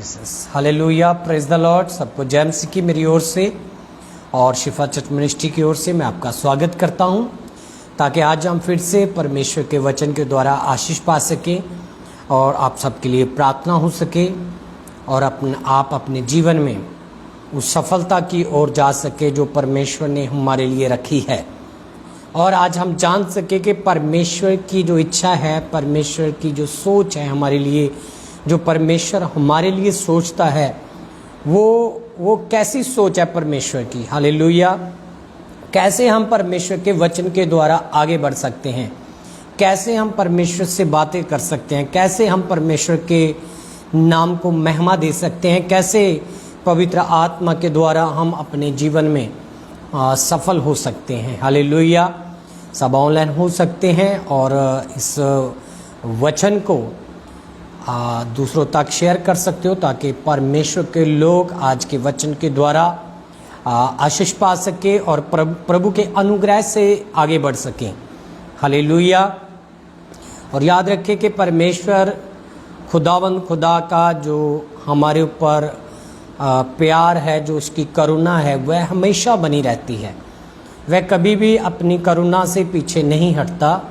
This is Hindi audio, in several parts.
Jesus. Hallelujah, praise the Lord. सबको जय मसीह की मेरी ओर से और शिफा चर्च मिनिस्ट्री की ओर से मैं आपका स्वागत करता हूं, ताकि आज हम फिर से परमेश्वर के वचन के द्वारा आशीष पा सकें और आप सबके लिए प्रार्थना हो सके और आप अपने जीवन में उस सफलता की ओर जा सके जो परमेश्वर ने हमारे लिए रखी है। और आज हम जान सके कि परमेश्वर की जो इच्छा है, परमेश्वर की जो सोच है हमारे लिए, जो परमेश्वर हमारे लिए सोचता है, वो कैसी सोच है परमेश्वर की। हालेलुया। कैसे हम परमेश्वर के वचन के द्वारा आगे बढ़ सकते हैं, कैसे हम परमेश्वर से बातें कर सकते हैं, कैसे हम परमेश्वर के नाम को महिमा दे सकते हैं, कैसे पवित्र आत्मा के द्वारा हम अपने जीवन में सफल हो सकते हैं। हालेलुया। सब ऑनलाइन हो सकते हैं और इस वचन को दूसरों तक शेयर कर सकते हो, ताकि परमेश्वर के लोग आज के वचन के द्वारा आशीष पा सके और प्रभु के अनुग्रह से आगे बढ़ सकें। हालेलुया। और याद रखें कि परमेश्वर खुदा का जो हमारे ऊपर प्यार है, जो उसकी करुणा है, वह हमेशा बनी रहती है। वह कभी भी अपनी करुणा से पीछे नहीं हटता।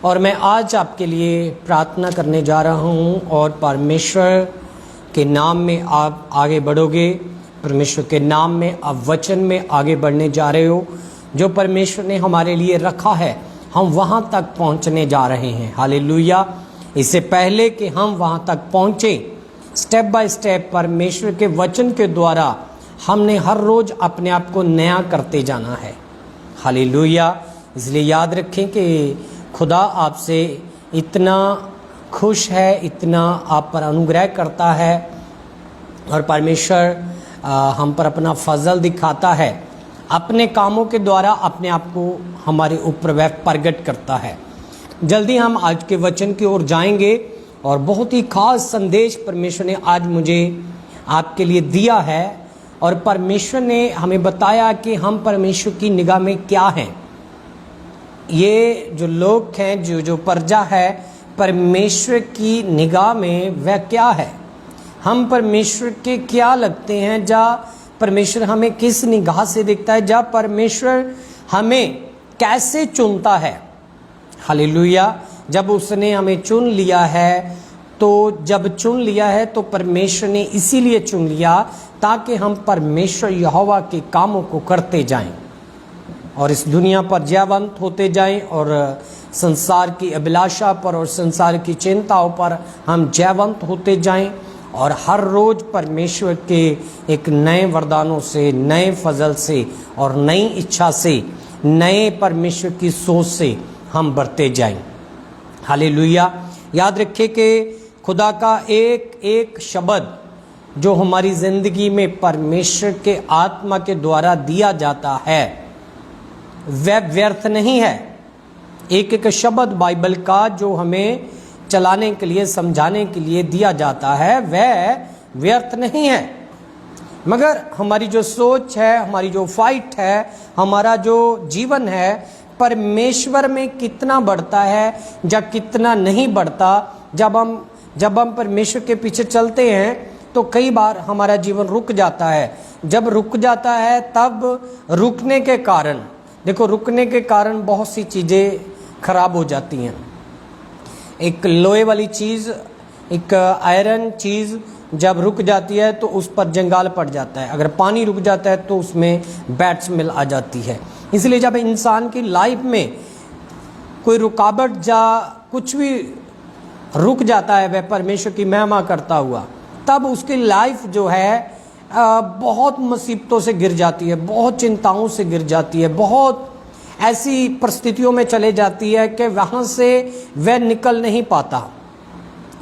और मैं आज आपके लिए प्रार्थना करने जा रहा हूँ और परमेश्वर के नाम में आप आगे बढ़ोगे। परमेश्वर के नाम में आप वचन में आगे बढ़ने जा रहे हो। जो परमेश्वर ने हमारे लिए रखा है, हम वहाँ तक पहुँचने जा रहे हैं। हालेलुया। इससे पहले कि हम वहाँ तक पहुँचे, स्टेप बाय स्टेप परमेश्वर के वचन के द्वारा हमने हर रोज़ अपने आप को नया करते जाना है। हालेलुया। इसलिए याद रखें कि खुदा आपसे इतना खुश है, इतना आप पर अनुग्रह करता है और परमेश्वर हम पर अपना फजल दिखाता है। अपने कामों के द्वारा अपने आप को हमारे ऊपर वह प्रकट करता है। जल्दी हम आज के वचन की ओर जाएंगे और बहुत ही खास संदेश परमेश्वर ने आज मुझे आपके लिए दिया है। और परमेश्वर ने हमें बताया कि हम परमेश्वर की निगाह में क्या हैं। ये जो लोग हैं, जो प्रजा है, परमेश्वर की निगाह में वह क्या है, हम परमेश्वर के क्या लगते हैं, जहाँ परमेश्वर हमें किस निगाह से देखता है, जहाँ परमेश्वर हमें कैसे चुनता है। हालेलुया। जब उसने हमें चुन लिया है, तो जब चुन लिया है तो परमेश्वर ने इसीलिए चुन लिया ताकि हम परमेश्वर यहोवा के कामों को करते जाएं और इस दुनिया पर जयवंत होते जाएं और संसार की अभिलाषा पर और संसार की चिंताओं पर हम जयवंत होते जाएं और हर रोज़ परमेश्वर के एक नए वरदानों से, नए फजल से और नई इच्छा से, नए परमेश्वर की सोच से हम बढ़ते जाएं। हालेलुया। याद रखें कि खुदा का एक एक शब्द जो हमारी ज़िंदगी में परमेश्वर के आत्मा के द्वारा दिया जाता है, वह व्यर्थ नहीं है। एक एक शब्द बाइबल का जो हमें चलाने के लिए, समझाने के लिए दिया जाता है, वह व्यर्थ नहीं है। मगर हमारी जो सोच है, हमारी जो फाइट है, हमारा जो जीवन है, परमेश्वर में कितना बढ़ता है या कितना नहीं बढ़ता। जब हम परमेश्वर के पीछे चलते हैं तो कई बार हमारा जीवन रुक जाता है। जब रुक जाता है तब रुकने के कारण, देखो, रुकने के कारण बहुत सी चीज़ें खराब हो जाती हैं। एक लोहे वाली चीज़, एक आयरन चीज़ जब रुक जाती है तो उस पर जंगाल पड़ जाता है। अगर पानी रुक जाता है तो उसमें बैड स्मेल आ जाती है। इसलिए जब इंसान की लाइफ में कोई रुकावट या कुछ भी रुक जाता है, वह परमेश्वर की महिमा करता हुआ, तब उसकी लाइफ जो है बहुत मुसीबतों से गिर जाती है, बहुत चिंताओं से गिर जाती है, बहुत ऐसी परिस्थितियों में चले जाती है कि वहाँ से वह निकल नहीं पाता।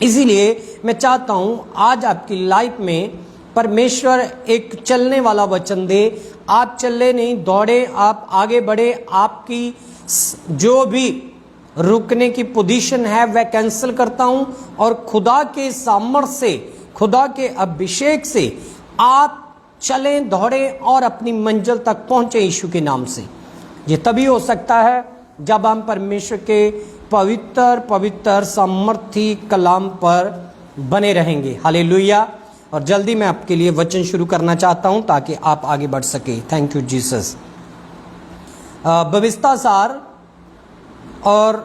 इसीलिए मैं चाहता हूँ आज आपकी लाइफ में परमेश्वर एक चलने वाला वचन दे। आप चले नहीं, दौड़े, आप आगे बढ़े। आपकी जो भी रुकने की पोजीशन है वह कैंसिल करता हूं और खुदा के सामर्थ्य से, खुदा के अभिषेक से आप चलें, दौड़ें और अपनी मंजिल तक पहुंचे यीशु के नाम से। ये तभी हो सकता है जब हम परमेश्वर के पवित्र पवित्र सामर्थी कलाम पर बने रहेंगे। हालेलुया। और जल्दी मैं आपके लिए वचन शुरू करना चाहता हूं ताकि आप आगे बढ़ सके। Thank you Jesus. भविष्यता सार और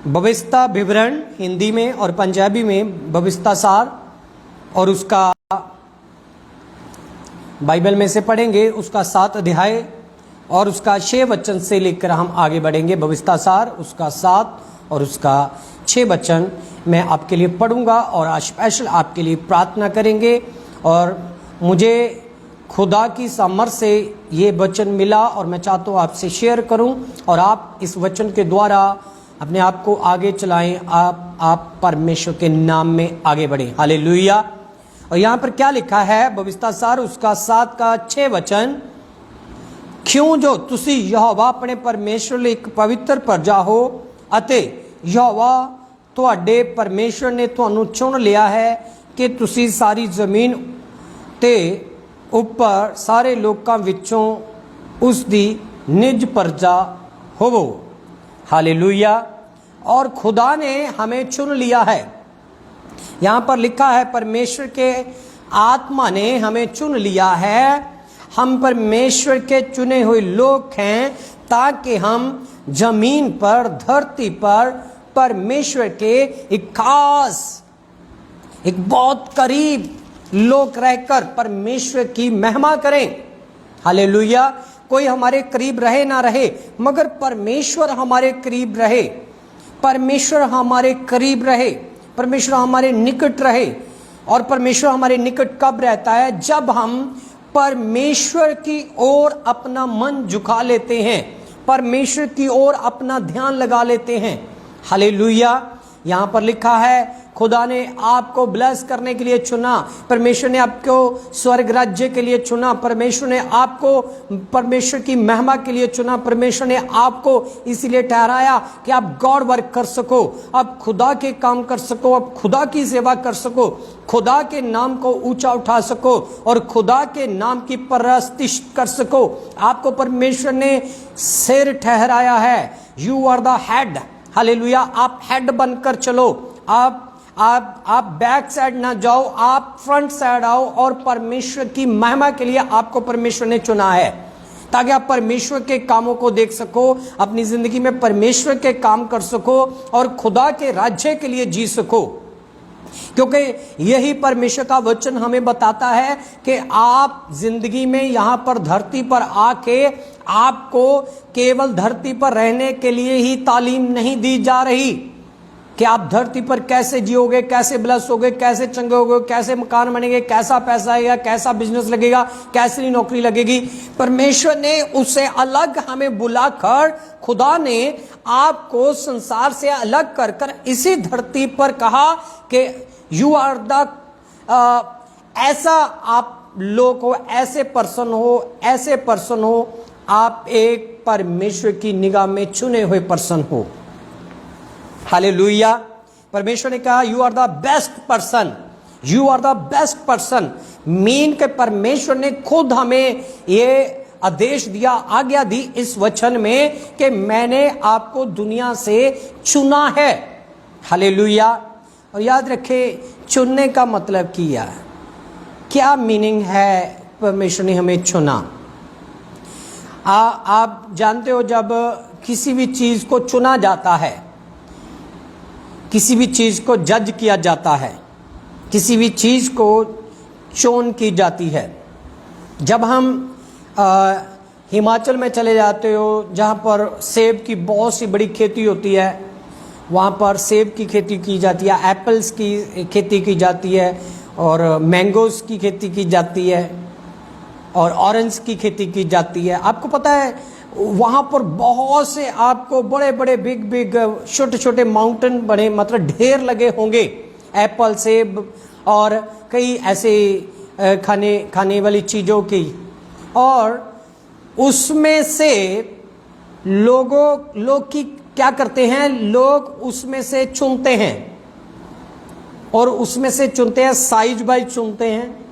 भविष्यता विवरण हिंदी में और पंजाबी में भविष्यता सार, और उसका बाइबल में से पढ़ेंगे उसका 7 अध्याय और उसका 6 वचन से लेकर हम आगे बढ़ेंगे। भविष्यता सार उसका 7 और उसका 6 वचन मैं आपके लिए पढ़ूंगा और आज स्पेशल आपके लिए प्रार्थना करेंगे। और मुझे खुदा की सामर्थ से ये वचन मिला और मैं चाहता हूँ आपसे शेयर करूं और आप इस वचन के द्वारा अपने आप को आगे चलाएं। आप परमेश्वर के नाम में आगे बढ़ें। हालेलुया। और यहाँ पर क्या लिखा है, भविष्यता सार उसका 7 का 6 वचन, क्यों जो तुसी यहोवा अपने परमेश्वर ਲਈ ਇੱਕ ਪਵਿੱਤਰ ਪ੍ਰਜਾ ਹੋ ਅਤੇ ਯहोवा ਤੁਹਾਡੇ परमेश्वर ने ਤੁਹਾਨੂੰ ਚੁਣ ਲਿਆ ਹੈ ਕਿ ਤੁਸੀਂ ਸਾਰੀ ਜ਼ਮੀਨ ਤੇ ਉੱਪਰ ਸਾਰੇ ਲੋਕਾਂ ਵਿੱਚੋਂ ਉਸ ਦੀ ਨਿਜ ਪ੍ਰਜਾ ਹੋਵੋ। हालेलुया। और खुदा ने हमें चुन लिया है। यहाँ पर लिखा है परमेश्वर के आत्मा ने हमें चुन लिया है। हम परमेश्वर के चुने हुए लोग हैं ताकि हम जमीन पर, धरती पर परमेश्वर के एक खास, एक बहुत करीब लोग रहकर परमेश्वर की महिमा करें। हालेलुया। कोई हमारे करीब रहे ना रहे, मगर परमेश्वर हमारे करीब रहे, परमेश्वर हमारे करीब रहे, परमेश्वर हमारे निकट रहे। और परमेश्वर हमारे निकट कब रहता है? जब हम परमेश्वर की ओर अपना मन झुका लेते हैं, परमेश्वर की ओर अपना ध्यान लगा लेते हैं। हालेलुया। यहाँ पर लिखा है खुदा ने आपको ब्लेस करने के लिए चुना, परमेश्वर ने आपको स्वर्ग राज्य के लिए चुना, परमेश्वर ने आपको परमेश्वर की महिमा के लिए चुना, परमेश्वर ने आपको इसीलिए ठहराया कि आप गॉड वर्क कर सको, आप खुदा के काम कर सको, आप खुदा की सेवा कर सको, खुदा के नाम को ऊंचा उठा सको और खुदा के नाम की परस्तिश कर सको। आपको परमेश्वर ने सिर ठहराया है। You are the head. Hallelujah. आप हेड बनकर चलो। आप बैक साइड ना जाओ, आप फ्रंट साइड आओ और परमेश्वर की महिमा के लिए आपको परमेश्वर ने चुना है ताकि आप परमेश्वर के कामों को देख सको, अपनी जिंदगी में परमेश्वर के काम कर सको और खुदा के राज्य के लिए जी सको। क्योंकि यही परमेश्वर का वचन हमें बताता है कि आप जिंदगी में यहां पर धरती पर आके आपको केवल धरती पर रहने के लिए ही तालीम नहीं दी जा रही कि आप धरती पर कैसे जियोगे, कैसे ब्लेस होगे, कैसे चंगे होगे, कैसे मकान बनेंगे, कैसा पैसा आएगा, कैसा बिजनेस लगेगा, कैसी नौकरी लगेगी। परमेश्वर ने उससे अलग हमें बुलाकर, खुदा ने आपको संसार से अलग कर कर इसी धरती पर कहा कि यू आर द ऐसा आप लोग हो, ऐसे पर्सन हो, ऐसे पर्सन हो, आप एक परमेश्वर की निगाह में चुने हुए पर्सन हो। हालेलुया। परमेश्वर ने कहा you are the best person, you are the best person. Mean के परमेश्वर ने खुद हमें ये आदेश दिया, आज्ञा दी इस वचन में कि मैंने आपको दुनिया से चुना है। हालेलुया। और याद रखें चुनने का मतलब क्या मीनिंग है परमेश्वर ने हमें चुना। आप जानते हो जब किसी भी चीज को चुना जाता है, किसी भी चीज को जज किया जाता है, किसी भी चीज को चोन की जाती है। जब हम हिमाचल में चले जाते हो जहाँ पर सेब की बहुत सी बड़ी खेती होती है, वहाँ पर सेब की खेती की जाती है, एप्पल्स की खेती की जाती है और मैंगोस की खेती की जाती है और ऑरेंज की खेती की जाती है। आपको पता है वहाँ पर बहुत से आपको बड़े बड़े बिग छोटे छोटे माउंटेन बने, मतलब ढेर लगे होंगे एप्पल, सेब और कई ऐसे खाने वाली चीज़ों की। और उसमें से लोग की क्या करते हैं, लोग उसमें से चुनते हैं और उसमें से चुनते हैं, साइज वाइज चुनते हैं,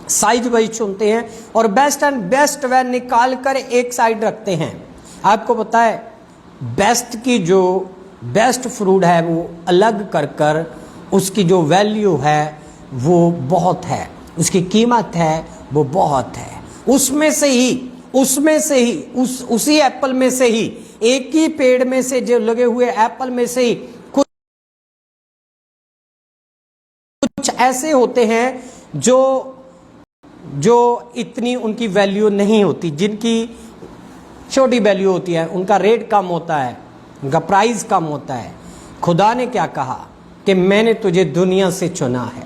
साइज वाइज चुनते हैं और बेस्ट एंड बेस्ट वह निकाल कर एक साइड रखते हैं। आपको पता है बेस्ट की जो बेस्ट फ्रूट है वो अलग कर कर उसकी जो वैल्यू है वो बहुत है, उसकी कीमत है वो बहुत है। उसमें से ही उसी एप्पल में से ही, एक ही पेड़ में से जो लगे हुए एप्पल में से ही कुछ ऐसे होते हैं जो इतनी उनकी वैल्यू नहीं होती, जिनकी छोटी वैल्यू होती है, उनका रेट कम होता है, उनका प्राइस कम होता है। खुदा ने क्या कहा कि मैंने तुझे दुनिया से चुना है।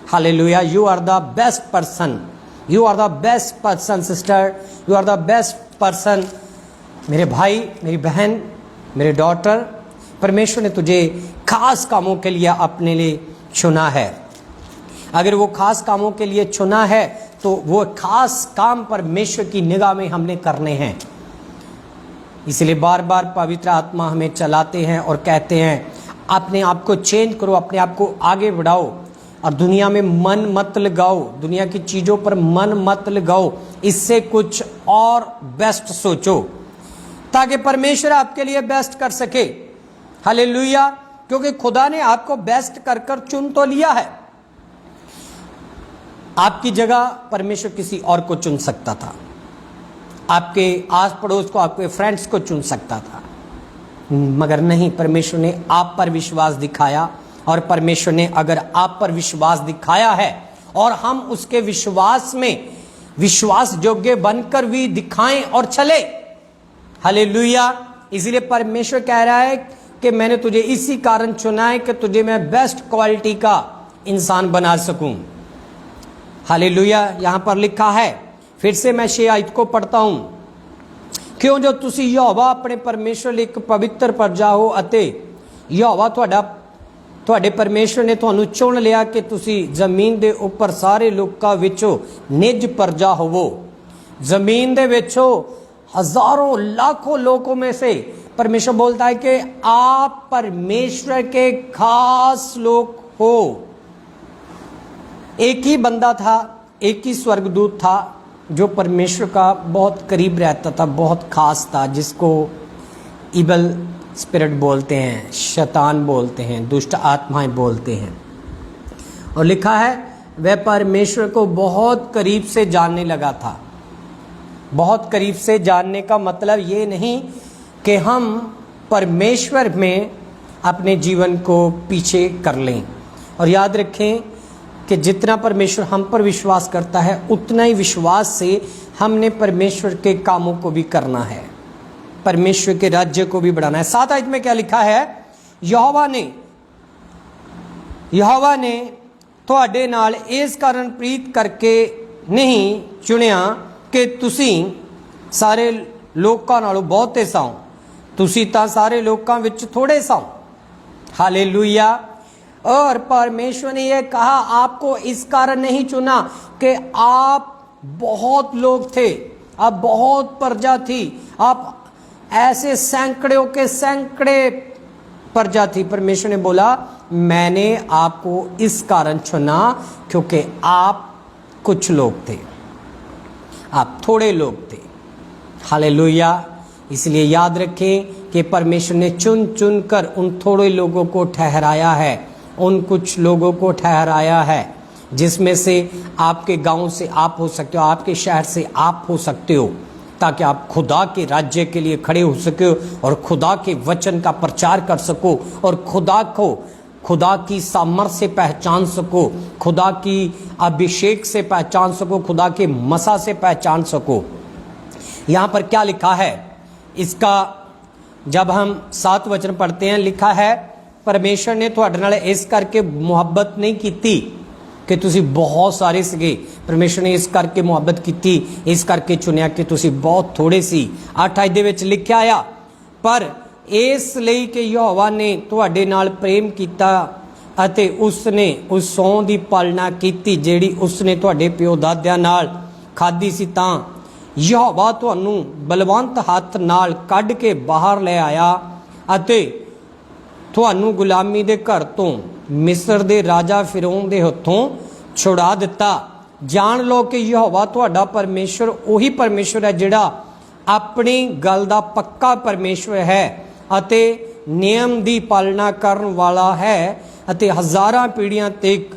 Hallelujah, you are the best person, you are the best person sister, you are the best person. मेरे भाई, मेरी बहन, मेरे डॉटर, परमेश्वर ने तुझे खास कामों के लिए अपने लिए चुना है। अगर वो खास कामों के लिए चुना है तो वो खास काम परमेश्वर की निगाह में हमने करने हैं। इसलिए बार बार पवित्र आत्मा हमें चलाते हैं और कहते हैं अपने आप को चेंज करो, अपने आप को आगे बढ़ाओ और दुनिया में मन मत लगाओ, दुनिया की चीज़ों पर मन मत लगाओ, इससे कुछ और बेस्ट सोचो ताकि परमेश्वर आपके लिए बेस्ट कर सके। हालेलुया, क्योंकि खुदा ने आपको बेस्ट कर कर चुन तो लिया है। आपकी जगह परमेश्वर किसी और को चुन सकता था, आपके आस पड़ोस को, आपके फ्रेंड्स को चुन सकता था, मगर नहीं, परमेश्वर ने आप पर विश्वास दिखाया। और परमेश्वर ने अगर आप पर विश्वास दिखाया है और हम उसके विश्वास में विश्वास योग्य बनकर भी दिखाएं और चले, हालेलुया। इसलिए परमेश्वर कह रहा है कि मैंने तुझे इसी कारण चुना है कि तुझे मैं बेस्ट क्वालिटी का इंसान बना सकूं। हालेलुया, यहां पर लिखा है, फिर से मैं 6 आयत को पढ़ता हूं। क्यों जो तुसी यहोवा अपने परमेश्वर लिए एक पवित्र प्रजा हो अते यहोवा ਤੁਹਾਡੇ परमेश्वर ने ਤੁਹਾਨੂੰ चुन लिया कि तुसी जमीन दे ऊपर सारे लोकां विचों निज प्रजा होवो। जमीन दे विचों हजारों लाखों लोगों में से परमेश्वर बोलता है कि आप परमेश्वर के खास लोग हो। एक ही बंदा था, एक ही स्वर्गदूत था जो परमेश्वर का बहुत करीब रहता था, बहुत खास था, जिसको इबल स्पिरिट बोलते हैं, शैतान बोलते हैं, दुष्ट आत्माएं बोलते हैं। और लिखा है वह परमेश्वर को बहुत करीब से जानने लगा था। बहुत करीब से जानने का मतलब ये नहीं कि हम परमेश्वर में अपने जीवन को पीछे कर लें। और याद रखें कि जितना परमेश्वर हम पर विश्वास करता है उतना ही विश्वास से हमने परमेश्वर के कामों को भी करना है, परमेश्वर के राज्य को भी बढ़ाना है। 7 आयत में क्या लिखा है, यहोवा ने तुहाडे नाल इस कारण प्रीत करके नहीं चुनिया कि तुसी सारे लोकां नालों बहुते साओ, तुसी तां सारे लोकां विच थोड़े साओ। हालेलुया। और परमेश्वर ने यह कहा आपको इस कारण नहीं चुना कि आप बहुत लोग थे, आप बहुत प्रजा थी, आप ऐसे सैकड़ों के सैकड़े प्रजा थी। परमेश्वर ने बोला मैंने आपको इस कारण चुना क्योंकि आप कुछ लोग थे, आप थोड़े लोग थे। हालेलुया। इसलिए याद रखें कि परमेश्वर ने चुन चुन कर उन थोड़े लोगों को ठहराया है, उन कुछ लोगों को ठहराया है, जिसमें से आपके गांव से आप हो सकते हो, आपके शहर से आप हो सकते हो, ताकि आप खुदा के राज्य के लिए खड़े हो सको और खुदा के वचन का प्रचार कर सको और खुदा की सामर्थ से पहचान सको, खुदा की अभिषेक से पहचान सको, खुदा के मसा से पहचान सको। यहाँ पर क्या लिखा है, इसका जब हम 7 वचन पढ़ते हैं, लिखा है परमेश्वर ने तुहाडे नाल इस करके मुहब्बत नहीं की कि तुसी बहुत सारे सीगे, परमेश्वर ने इस करके मुहब्बत की, इस करके चुनिया कि तुसी बहुत थोड़े सी। 8 आयत दे विच लिखिया आया, पर इसलिए कि यहोवा ने तुहाडे नाल प्रेम कीता अते उसने उस सौं दी पालना की जिहड़ी उसने तुहाडे प्यो दादियां नाल खाधी सी, तां यहोवा तुहानू बलवंत हत्थ नाल कढ के बाहर ले आया अते तुहानू गुलामी दे घर तो मिस्र दे राजा फिरौन दे हत्थों छुड़ा दिता। जान लो कि यहोवा तुहाडा परमेश्वर ओही परमेश्वर है जिहड़ा अपनी गल दा पक्का परमेश्वर है अते नियम दी पालना करन वाला है अते हज़ारां पीढ़ियां तक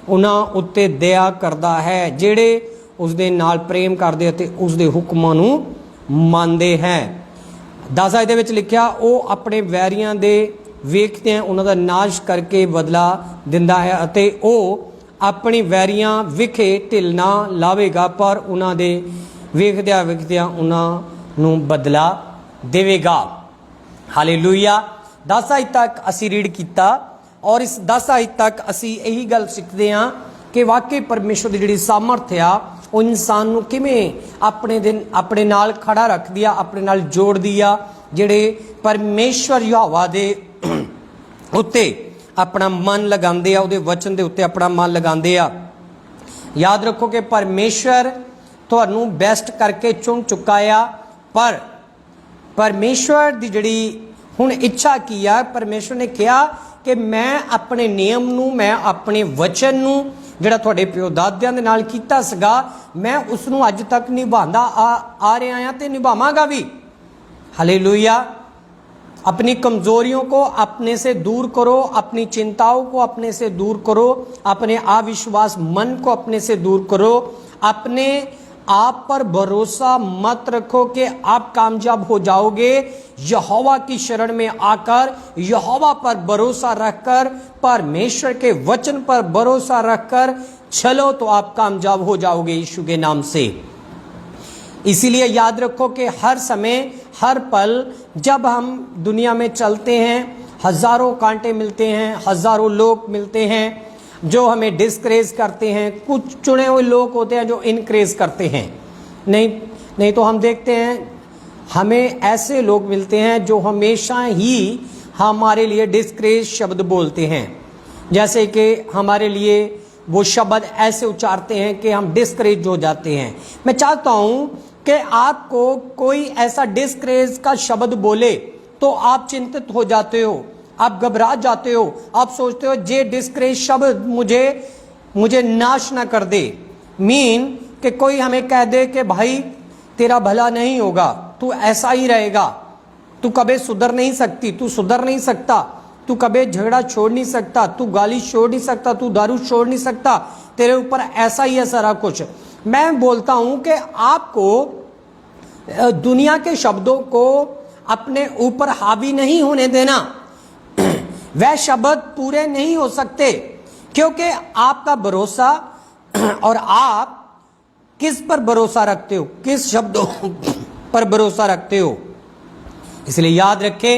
ਉਹਨਾਂ ਉੱਤੇ ਦਇਆ ਕਰਦਾ ਹੈ ਜਿਹੜੇ ਉਸ ਦੇ ਨਾਲ ਪ੍ਰੇਮ ਕਰਦੇ ਅਤੇ ਉਸ ਦੇ ਹੁਕਮਾਂ ਨੂੰ ਮੰਨਦੇ ਹੈ। 10 ਆਇਤ ਦੇ ਵਿੱਚ ਲਿਖਿਆ, ਉਹ ਆਪਣੇ ਵੈਰੀਆਂ ਦੇ ਵੇਖਦੇ हैं ਉਹਨਾਂ ਦਾ ਨਾਸ਼ ਕਰਕੇ ਬਦਲਾ ਦਿੰਦਾ ਹੈ ਅਤੇ ਉਹ ਆਪਣੀ ਵੈਰੀਆਂ ਵਿਖੇ ਢਿੱਲ ਨਾ ਲਾਵੇਗਾ, ਪਰ ਉਹਨਾਂ ਦੇ ਵੇਖਦਿਆਂ ਵੇਖਦਿਆਂ ਉਹਨਾਂ ਨੂੰ ਬਦਲਾ ਦੇਵੇਗਾ। ਹਾਲੇਲੂਇਆ। 10 ਆਇਤ ਤੱਕ ਅਸੀਂ ਰੀਡ ਕੀਤਾ और इस 10 आयत तक असी यही गल सीखते हाँ कि वाकई परमेश्वर की जिहड़ी सामर्थ आ वो इंसान नूं किवें अपने नाल खड़ा रखदी आ, अपने नाल जोड़दी आ, जिहड़े परमेश्वर यहोवा दे उत्ते अपना मन लगांदे आ, उहदे वचन दे उत्ते अपना मन लगांदे आ। याद रखो कि परमेश्वर तुहानूं बेस्ट करके चुन चुका आ, पर परमेश्वर की जिहड़ी हुण इच्छा की आ, परमेश्वर ने कहा कि मैं अपने नियम नूं, मैं अपने वचन नूं जिहड़ा तुहाडे पिओ दादियां दे नाल कीता सीगा, मैं उस नूं अज तक निभांदा आ रहा हां ते निभावांगा भी। हालेलुया। अपनी कमजोरियों को अपने से दूर करो, अपनी चिंताओं को अपने से दूर करो, अपने अविश्वास मन को अपने से दूर करो, अपने आप पर भरोसा मत रखो कि आप कामयाब हो जाओगे। यहोवा की शरण में आकर, यहोवा पर भरोसा रखकर, परमेश्वर के वचन पर भरोसा रखकर चलो तो आप कामयाब हो जाओगे यीशु के नाम से। इसीलिए याद रखो कि हर समय हर पल जब हम दुनिया में चलते हैं, हजारों कांटे मिलते हैं, हजारों लोग मिलते हैं जो हमें डिस्करेज करते हैं, कुछ चुने हुए लोग होते हैं जो इनकरेज करते हैं। नहीं तो हम देखते हैं हमें ऐसे लोग मिलते हैं जो हमेशा ही हमारे लिए डिस्करेज शब्द बोलते हैं, जैसे कि हमारे लिए वो शब्द ऐसे उच्चारते हैं कि हम डिस्करेज हो जाते हैं। मैं चाहता हूँ कि आपको कोई ऐसा डिस्करेज का शब्द बोले तो आप चिंतित हो जाते हो, आप घबरा जाते हो, आप सोचते हो जे डिस्करेज शब्द मुझे नाश ना कर दे। मीन कि कोई हमें कह दे कि भाई तेरा भला नहीं होगा, तू ऐसा ही रहेगा, तू कभी सुधर नहीं सकती, तू सुधर नहीं सकता, तू कभी झगड़ा छोड़ नहीं सकता, तू गाली छोड़ नहीं सकता, तू दारू छोड़ नहीं सकता, तेरे ऊपर ऐसा ही है सारा कुछ। मैं बोलता हूं कि आपको दुनिया के शब्दों को अपने ऊपर हावी नहीं होने देना। वह शब्द पूरे नहीं हो सकते, क्योंकि आपका भरोसा और आप किस पर भरोसा रखते हो, किस शब्दों पर भरोसा रखते हो। इसलिए याद रखें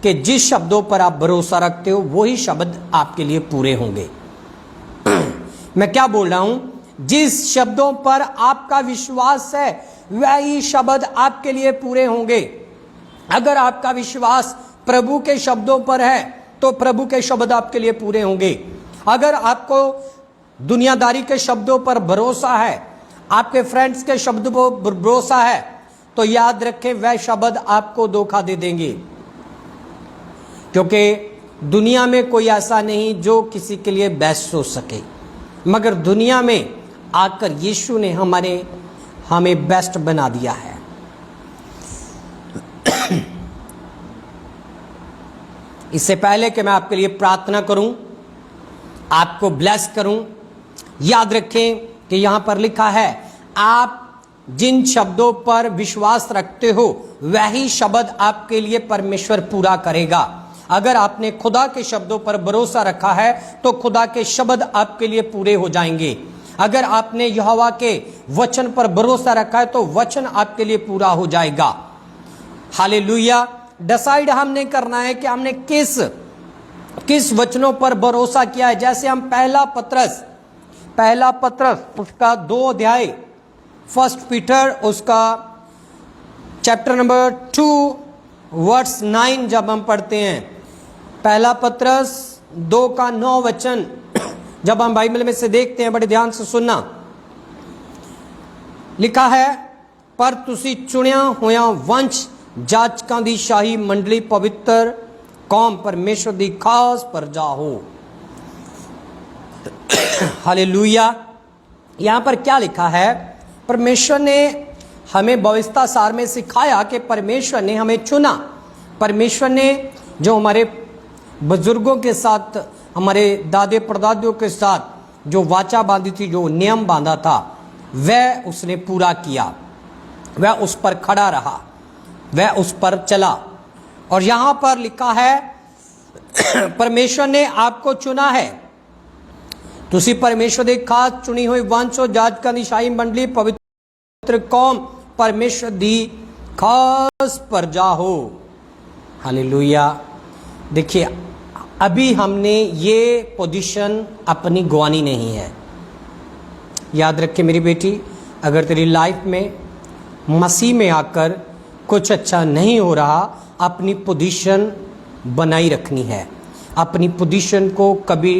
कि जिस शब्दों पर आप भरोसा रखते हो वही शब्द आपके लिए पूरे होंगे। मैं क्या बोल रहा हूं, जिस शब्दों पर आपका विश्वास है वही शब्द आपके लिए पूरे होंगे। अगर आपका विश्वास प्रभु के शब्दों पर है तो प्रभु के शब्द आपके लिए पूरे होंगे। अगर आपको दुनियादारी के शब्दों पर भरोसा है, आपके फ्रेंड्स के शब्द पर भरोसा है, तो याद रखें वह शब्द आपको धोखा दे देंगे, क्योंकि दुनिया में कोई ऐसा नहीं जो किसी के लिए बेस्ट हो सके, मगर दुनिया में आकर यीशु ने हमें बेस्ट बना दिया है। इससे पहले कि मैं आपके लिए प्रार्थना करूं, आपको ब्लेस करूं, याद रखें कि यहां पर लिखा है आप जिन शब्दों पर विश्वास रखते हो वही शब्द आपके लिए परमेश्वर पूरा करेगा। अगर आपने खुदा के शब्दों पर भरोसा रखा है तो खुदा के शब्द आपके लिए पूरे हो जाएंगे। अगर आपने यहोवा के वचन पर भरोसा रखा है तो वचन आपके लिए पूरा हो जाएगा। हालेलुया। डिसाइड हमने करना है कि हमने किस वचनों पर भरोसा किया है। जैसे हम पहला पत्रस उसका 2 अध्याय, 1 पीटर उसका चैप्टर नंबर 2 वर्स 9 जब हम पढ़ते हैं, पहला पत्रस 2 का 9 वचन जब हम बाइबल में से देखते हैं, बड़े ध्यान से सुनना। लिखा है, पर तुसी चुनिया होया वंश, जाचकां दी शाही मंडली, पवित्र कौम, परमेश्वर दी खास प्रजा हो। हालेलुया। यहां पर क्या लिखा है, परमेश्वर ने हमें भविष्यता सार में सिखाया कि परमेश्वर ने हमें चुना। परमेश्वर ने जो हमारे बुजुर्गों के साथ, हमारे दादे परदादियों के साथ जो वाचा बांधी थी, जो नियम बांधा था, वह उसने पूरा किया। वह उस पर खड़ा रहा, वह उस पर चला। और यहां पर लिखा है परमेश्वर ने आपको चुना है। तुसी परमेश्वर दी खास चुनी हुई वंश हो, जात का निशाई मंडली, पवित्र कौम, परमेश्वर दी खास प्रजा हो। हालेलुया। देखिए, अभी हमने ये पोजीशन अपनी गंवानी नहीं है। याद रखे मेरी बेटी, अगर तेरी लाइफ में मसीह में आकर कुछ अच्छा नहीं हो रहा, अपनी पोजीशन बनाई रखनी है। अपनी पोजीशन को कभी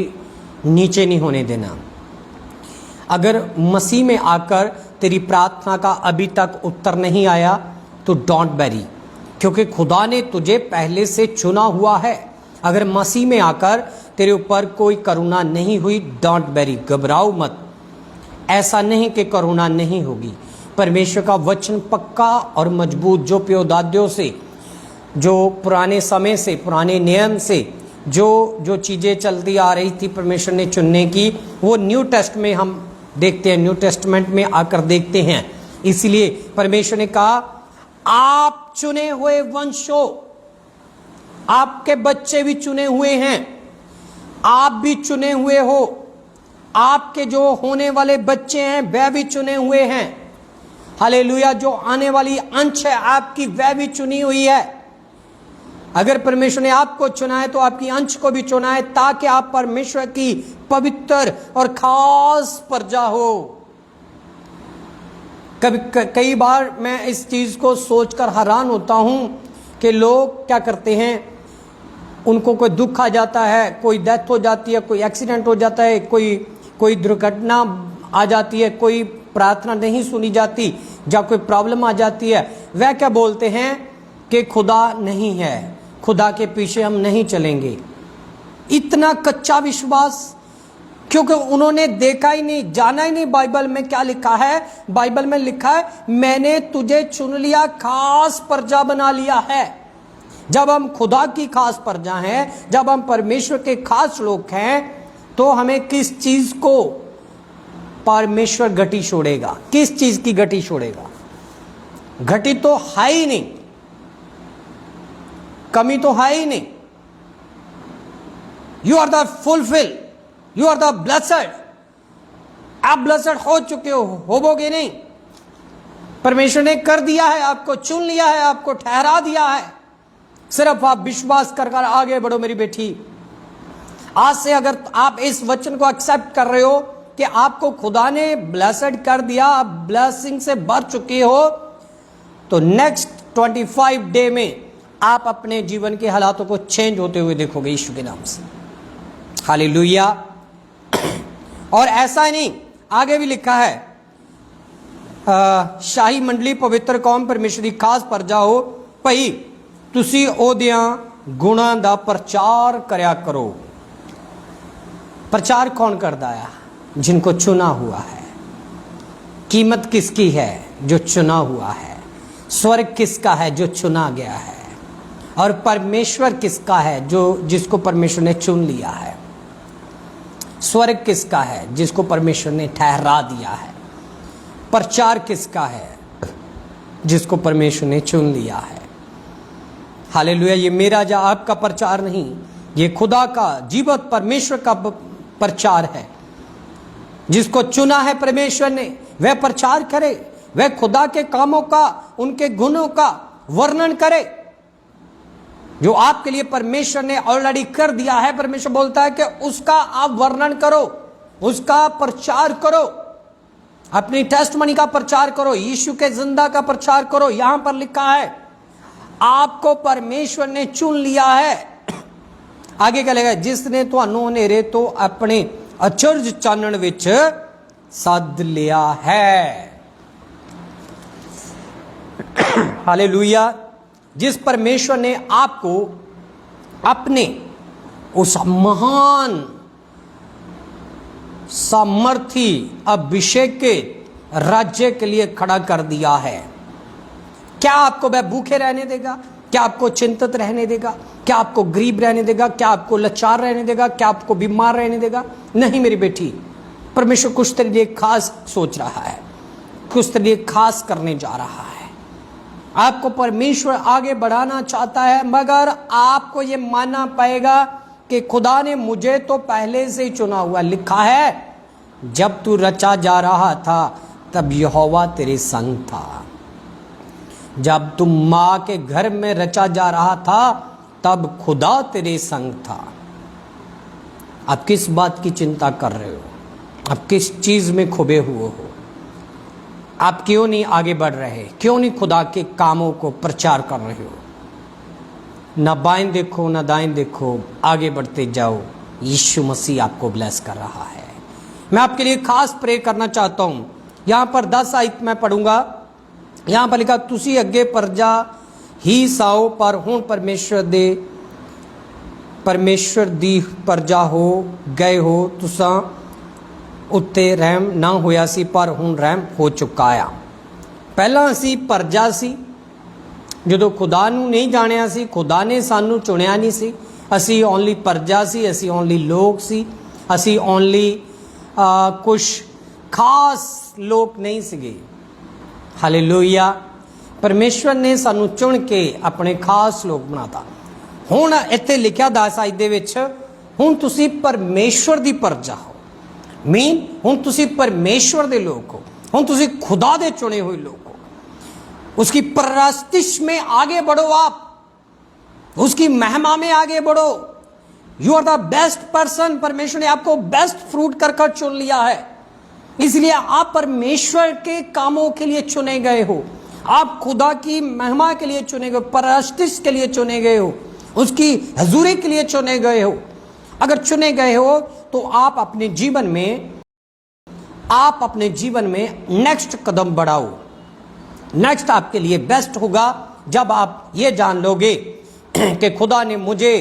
नीचे नहीं होने देना। अगर मसीह में आकर तेरी प्रार्थना का अभी तक उत्तर नहीं आया तो डोंट वरी, क्योंकि खुदा ने तुझे पहले से चुना हुआ है। अगर मसीह में आकर तेरे ऊपर कोई करुणा नहीं हुई, डोंट वरी, घबराओ मत। ऐसा नहीं कि करुणा नहीं होगी। परमेश्वर का वचन पक्का और मजबूत, जो प्योदाद्यों से, जो पुराने समय से, पुराने नियम से जो चीज़ें चलती आ रही थी परमेश्वर ने चुनने की, वो न्यू टेस्ट में हम देखते हैं, न्यू टेस्टमेंट में आकर देखते हैं। इसलिए परमेश्वर ने कहा, आप चुने हुए वंश हो, आपके बच्चे भी चुने हुए हैं, आप भी चुने हुए हो, आपके जो होने वाले बच्चे हैं वह भी चुने हुए हैं। हालेलुया। जो आने वाली अंश है आपकी, वह भी चुनी हुई है। अगर परमेश्वर ने आपको चुना है तो आपकी अंश को भी चुना है, ताकि आप परमेश्वर की पवित्र और खास प्रजा हो। कई बार मैं इस चीज को सोचकर हैरान होता हूं कि लोग क्या करते हैं, उनको कोई दुख आ जाता है, कोई डेथ हो जाती है, कोई एक्सीडेंट हो जाता है, कोई दुर्घटना आ जाती है, कोई प्रार्थना नहीं सुनी जाती, या कोई प्रॉब्लम आ जाती है, वह क्या बोलते हैं कि खुदा नहीं है, खुदा के पीछे हम नहीं चलेंगे। इतना कच्चा विश्वास, क्योंकि उन्होंने देखा ही नहीं, जाना ही नहीं बाइबल में क्या लिखा है। बाइबल में लिखा है, मैंने तुझे चुन लिया, खास प्रजा बना लिया है। जब हम खुदा की खास प्रजा हैं, जब हम परमेश्वर के खास लोग हैं, तो हमें किस चीज को परमेश्वर गति छोड़ेगा? किस चीज की गति छोड़ेगा? घटी तो है ही नहीं, कमी तो है ही नहीं। You are the fulfil, you are the blessed. आप ब्लेसड हो चुके हो, होवोगे नहीं। परमेश्वर ने कर दिया है, आपको चुन लिया है, आपको ठहरा दिया है। सिर्फ आप विश्वास कर आगे बढ़ो मेरी बेटी। आज से अगर आप इस वचन को एक्सेप्ट कर रहे हो कि आपको खुदा ने ब्लेसड कर दिया, आप ब्लेसिंग से भर चुके हो, तो नेक्स्ट 25 डे में आप अपने जीवन के हालातों को चेंज होते हुए देखोगे यीशु के नाम से। हालेलुया। और ऐसा ही नहीं, आगे भी लिखा है, शाही मंडली, पवित्र कौम, परमेश्वर दी खास प्रजा हो, भई तुसी ओदियां गुणां दा प्रचार करया करो। प्रचार कौन करता है? जिनको चुना हुआ है। कीमत किसकी है? जो चुना हुआ है। स्वर्ग किसका है? जो चुना गया है। और परमेश्वर किसका है? जो जिसको परमेश्वर ने चुन लिया है। स्वर्ग किसका है? जिसको परमेश्वर ने ठहरा दिया है। प्रचार किसका है? जिसको परमेश्वर ने चुन लिया है। हालेलुया। ये मेरा या आपका प्रचार नहीं, ये खुदा का, जीवत परमेश्वर का प्रचार है। जिसको चुना है परमेश्वर ने, वह प्रचार करे, वह खुदा के कामों का, उनके गुणों का वर्णन करे, जो आपके लिए परमेश्वर ने ऑलरेडी कर दिया है। परमेश्वर बोलता है कि उसका आप वर्णन करो, उसका प्रचार करो, अपनी टेस्टमनी का प्रचार करो, यीशु के जिंदा का प्रचार करो। यहां पर लिखा है, आपको परमेश्वर ने चुन लिया है। आगे क्या लिखा है? जिसने तुहानू हनेरे तो अपने अचरज चानण विच सद लिया है। हालेलुया। जिस परमेश्वर ने आपको अपने उस महान सामर्थी अभिषेक के राज्य के लिए खड़ा कर दिया है, क्या आपको वह भूखे रहने देगा? क्या आपको चिंतित रहने देगा? क्या आपको गरीब रहने देगा? क्या आपको लाचार रहने देगा? क्या आपको बीमार रहने देगा? नहीं मेरी बेटी, परमेश्वर कुछ तेरे लिए खास सोच रहा है, कुछ तेरे लिए खास करने जा रहा है। आपको परमेश्वर आगे बढ़ाना चाहता है, मगर आपको ये मानना पड़ेगा कि खुदा ने मुझे तो पहले से ही चुना हुआ। लिखा है जब तू रचा जा रहा था तब यहोवा तेरे संग था। जब तुम माँ के घर में रचा जा रहा था तब खुदा तेरे संग था। आप किस बात की चिंता कर रहे हो? आप किस चीज में खुबे हुए हो? आप क्यों नहीं आगे बढ़ रहे? क्यों नहीं खुदा के कामों को प्रचार कर रहे हो? ना बाएं देखो ना दाएं देखो, आगे बढ़ते जाओ। यीशु मसीह आपको ब्लेस कर रहा है। मैं आपके लिए खास प्रे करना चाहता हूं। यहां पर 10 आयत मैं पढ़ूंगा। यहां पर लिखा, तुसी अगे परजा ही साओ पर हुण परमेश्वर दी परजा हो गए हो। तुसा उत्ते रहम ना होया सी पर हुण रहम हो चुका आ। पहला असी परजा सी, ਜਦੋਂ खुदा ਨੂੰ नहीं जानिया सी, खुदा ने सानू चुनिया नहीं सी। असी ओनली परजा सी, असी ओनली लोग सी, असी ओनली कुछ खास लोग नहीं सीगे। हालेलुया। परमेश्वर ने सानू चुन के अपने खास लोग बनाता। हुण इत्थे लिखिया 10 आयत दे विच, हुण तुसी परमेश्वर दी परजा हो। मीन हुण तुसी परमेश्वर दे लोग हो, हुण तुसी खुदा दे चुने हुए लोग हो। उसकी परस्तिश में आगे बढ़ो, आप उसकी महिमा में आगे बढ़ो। You are the best person. परमेश्वर ने आपको बेस्ट फ्रूट कर कर चुन लिया है, इसलिए आप परमेश्वर के कामों के लिए चुने गए हो। आप खुदा की महिमा के लिए चुने गए, परस्तिश के लिए चुने गए हो, उसकी हजूरी के लिए चुने गए हो। अगर चुने गए हो तो आप अपने जीवन में नेक्स्ट कदम बढ़ाओ। नेक्स्ट आपके लिए बेस्ट होगा जब आप ये जान लोगे कि खुदा ने मुझे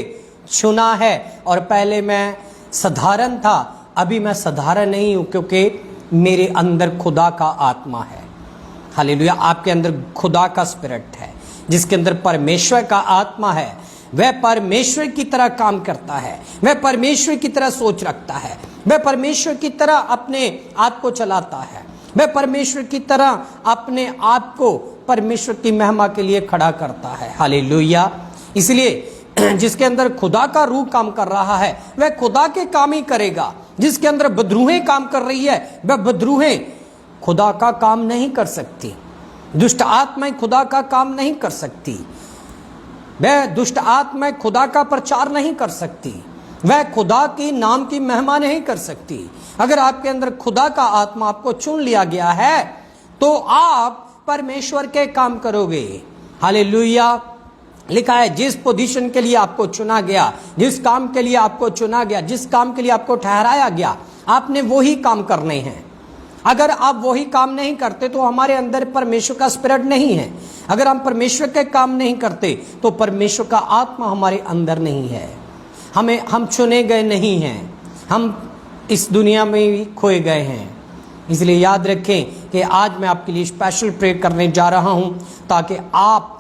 चुना है और पहले मैं साधारण था, अभी मैं साधारण नहीं हूं क्योंकि मेरे अंदर खुदा का आत्मा है। हालेलुया। आपके अंदर खुदा का स्पिरिट है, जिसके अंदर परमेश्वर का आत्मा है। वह परमेश्वर की तरह काम करता है, वह परमेश्वर की तरह सोच रखता है, वह परमेश्वर की तरह अपने आप को चलाता है, वह परमेश्वर की तरह अपने आप को परमेश्वर की महिमा के लिए खड़ा करता है। हालेलुया। इसलिए जिसके अंदर खुदा का रूह काम कर रहा है वह खुदा के काम ही करेगा। जिसके अंदर बदरूहें काम कर रही है वह बदरूहें खुदा का काम नहीं कर सकती। दुष्ट आत्माएं खुदा का काम नहीं कर सकती। वह दुष्ट आत्माएं खुदा का प्रचार नहीं कर सकती, वह खुदा की नाम की महिमा नहीं कर सकती। अगर आपके अंदर खुदा का आत्मा आपको चुन लिया गया है तो आप परमेश्वर के काम करोगे। हालेलुया। लिखा है जिस पोजीशन के लिए आपको चुना गया, जिस काम के लिए आपको चुना गया, जिस काम के लिए आपको ठहराया गया, आपने वही काम करने हैं। अगर आप वही काम नहीं करते तो हमारे अंदर परमेश्वर का स्पिरिट नहीं है। अगर हम परमेश्वर के काम नहीं करते तो परमेश्वर का आत्मा हमारे अंदर नहीं है। हम चुने गए नहीं हैं, हम इस दुनिया में भी खोए गए हैं। इसलिए याद रखें कि आज मैं आपके लिए स्पेशल प्रे करने जा रहा हूं ताकि आप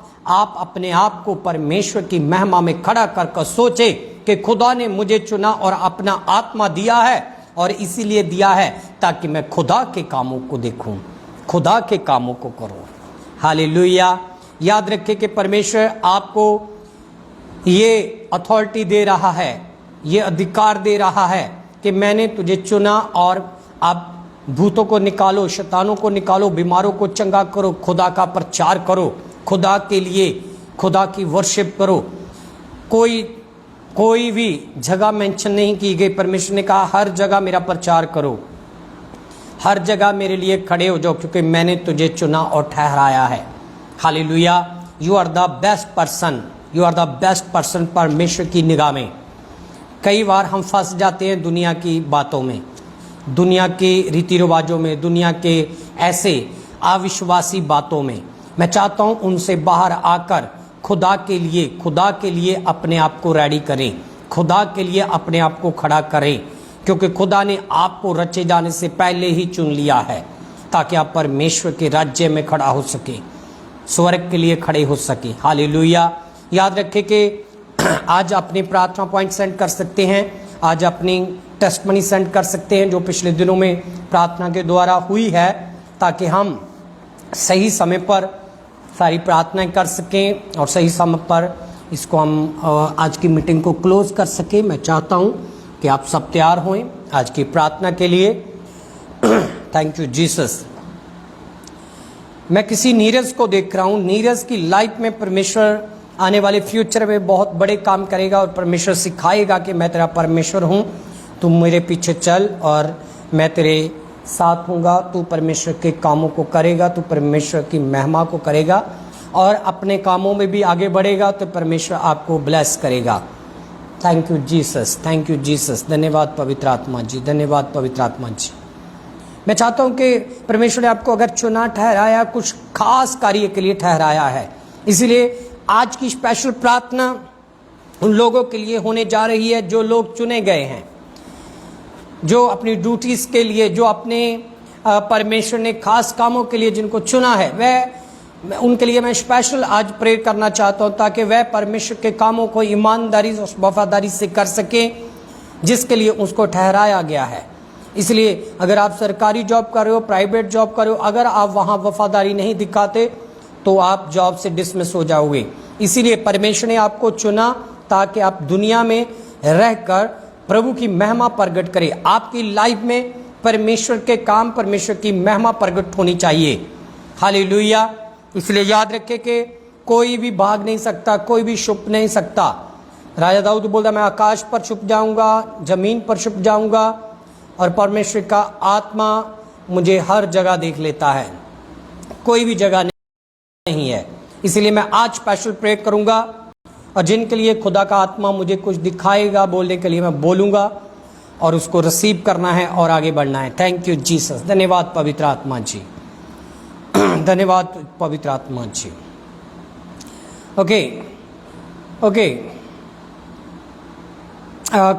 अपने आप को परमेश्वर की महिमा में खड़ा कर सोचे कि खुदा ने मुझे चुना और अपना आत्मा दिया है, और इसीलिए दिया है ताकि मैं खुदा के कामों को देखूं, खुदा के कामों को करूं। हालेलुया। याद रखें कि परमेश्वर आपको ये अथॉरिटी दे रहा है, ये अधिकार दे रहा है कि मैंने तुझे चुना और अब भूतों को निकालो, शैतानों को निकालो, बीमारों को चंगा करो, खुदा का प्रचार करो, खुदा के लिए खुदा की वर्शिप करो। कोई भी जगह मेंशन नहीं की गई। परमेश्वर ने कहा हर जगह मेरा प्रचार करो, हर जगह मेरे लिए खड़े हो जाओ, क्योंकि मैंने तुझे चुना और ठहराया है। Hallelujah. You are the best person, you are the best person परमेश्वर की निगाह में। कई बार हम फंस जाते हैं दुनिया की बातों में, दुनिया के रीति रिवाजों में, दुनिया के ऐसे अविश्वासी बातों में। मैं चाहता हूं उनसे बाहर आकर खुदा के लिए अपने आप को रेडी करें, खुदा के लिए अपने आप को खड़ा करें, क्योंकि खुदा ने आपको रचे जाने से पहले ही चुन लिया है ताकि आप परमेश्वर के राज्य में खड़ा हो सके, स्वर्ग के लिए खड़े हो सके। हालेलुया। याद रखें कि आज अपनी प्रार्थना पॉइंट सेंड कर सकते हैं। आज अपनी टेस्टमनी सेंड कर सकते हैं जो पिछले दिनों में प्रार्थना के द्वारा हुई है, ताकि हम सही समय पर सारी प्रार्थनाएं कर सकें और सही समय पर इसको हम आज की मीटिंग को क्लोज कर सकें। मैं चाहता हूं कि आप सब तैयार हों आज की प्रार्थना के लिए। Thank you Jesus. मैं किसी नीरज को देख रहा हूं। नीरज की लाइफ में परमेश्वर आने वाले फ्यूचर में बहुत बड़े काम करेगा और परमेश्वर सिखाएगा कि मैं तेरा परमेश्वर हूं, तुम मेरे पीछे चल और मैं तेरे साथ हूँगा। तू परमेश्वर के कामों को करेगा, तू परमेश्वर की महिमा को करेगा और अपने कामों में भी आगे बढ़ेगा तो परमेश्वर आपको ब्लेस करेगा। Thank you Jesus, thank you Jesus. धन्यवाद पवित्र आत्मा जी, धन्यवाद पवित्र आत्मा जी। मैं चाहता हूं कि परमेश्वर ने आपको अगर चुना, ठहराया, कुछ खास कार्य के लिए ठहराया है, इसीलिए आज की स्पेशल प्रार्थना उन लोगों के लिए होने जा रही है जो लोग चुने गए हैं, जो अपनी ड्यूटीज के लिए, जो अपने परमेश्वर ने खास कामों के लिए जिनको चुना है, वह उनके लिए मैं स्पेशल आज प्रेयर करना चाहता हूं ताकि वह परमेश्वर के कामों को ईमानदारी और वफादारी से कर सके जिसके लिए उसको ठहराया गया है। इसलिए अगर आप सरकारी जॉब कर रहे हो, प्राइवेट जॉब कर रहे हो, अगर आप वहां वफादारी नहीं दिखाते तो आप जॉब से डिसमिस हो जाओगे। इसीलिए परमेश्वर ने आपको चुना ताकि आप दुनिया में रहकर प्रभु की महिमा प्रकट करें। आपकी लाइफ में परमेश्वर के काम, परमेश्वर की महिमा प्रकट होनी चाहिए। हालेलुया। इसलिए याद रखें कि कोई भी भाग नहीं सकता, कोई भी छुप नहीं सकता। राजा दाऊद बोलता मैं आकाश पर छुप जाऊंगा, जमीन पर छुप जाऊंगा और परमेश्वर का आत्मा मुझे हर जगह देख लेता है, कोई भी जगह नहीं है। इसलिए मैं आज स्पेशल प्रेयर करूंगा और जिनके लिए खुदा का आत्मा मुझे कुछ दिखाएगा बोलने के लिए मैं बोलूंगा और उसको रिसीव करना है और आगे बढ़ना है। Thank you Jesus. धन्यवाद पवित्र आत्मा जी, धन्यवाद पवित्र आत्मा जी। ओके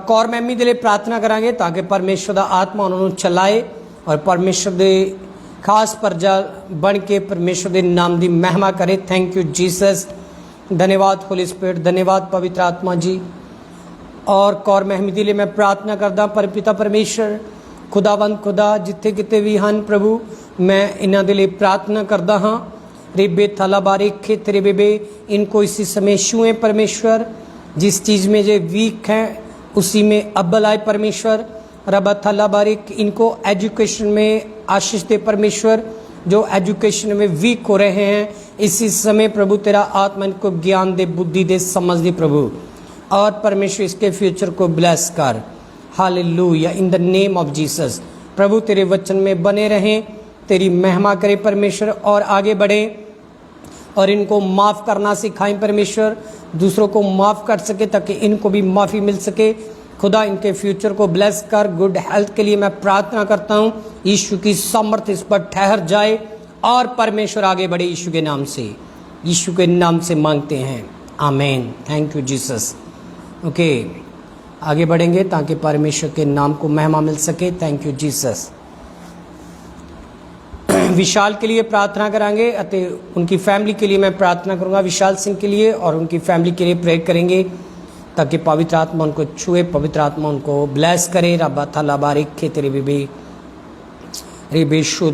कौर मैमी के लिए प्रार्थना करांगे ताकि परमेश्वर का आत्मा उन्होंने चलाए और परमेश्वर दे खास प्रजा बन के परमेश्वर के नाम की महिमा करे। Thank you Jesus. धन्यवाद होली स्पिरिट, धन्यवाद पवित्र आत्मा जी। और कौर महमदी लिए मैं प्रार्थना करदा पर पिता परमेश्वर खुदावंद खुदा जिथे किते भी हैं प्रभु, मैं इन्हों के लिए प्रार्थना करदा हाँ। रेबे थाला बारे खेत रे बेबे इनको इसी समय छुए परमेश्वर, जिस चीज़ में ये वीक हैं उसी में अब्बल आए परमेश्वर। रबा थाला बारिक इनको एजुकेशन में आशीष दे परमेश्वर, जो एजुकेशन में वीक हो रहे हैं इसी समय प्रभु तेरा आत्मा इनको ज्ञान दे, बुद्धि दे, समझ दे प्रभु, और परमेश्वर इसके फ्यूचर को ब्लेस कर। Hallelujah in the name of Jesus. प्रभु तेरे वचन में बने रहें, तेरी महिमा करे परमेश्वर और आगे बढ़े और इनको माफ़ करना सिखाएं परमेश्वर, दूसरों को माफ़ कर सके ताकि इनको भी माफ़ी मिल सके। खुदा इनके फ्यूचर को ब्लेस कर। गुड हेल्थ के लिए मैं प्रार्थना करता हूँ, यीशु की सामर्थ इस पर ठहर जाए और परमेश्वर आगे बढ़े यीशु के नाम से, यीशु के नाम से मांगते हैं, आमीन। Thank you Jesus. ओके आगे बढ़ेंगे ताकि परमेश्वर के नाम को महिमा मिल सके। Thank you Jesus. विशाल के लिए प्रार्थना करांगे अते उनकी फैमिली के लिए मैं प्रार्थना करूंगा, विशाल सिंह के लिए और उनकी फैमिली के लिए प्रेयर करेंगे ताकि पवित्र आत्मा उनको छुए, पवित्र आत्मा उनको ब्लेस करे। रब्बा थाला बारिक खे तेरे बेबी रे बेशु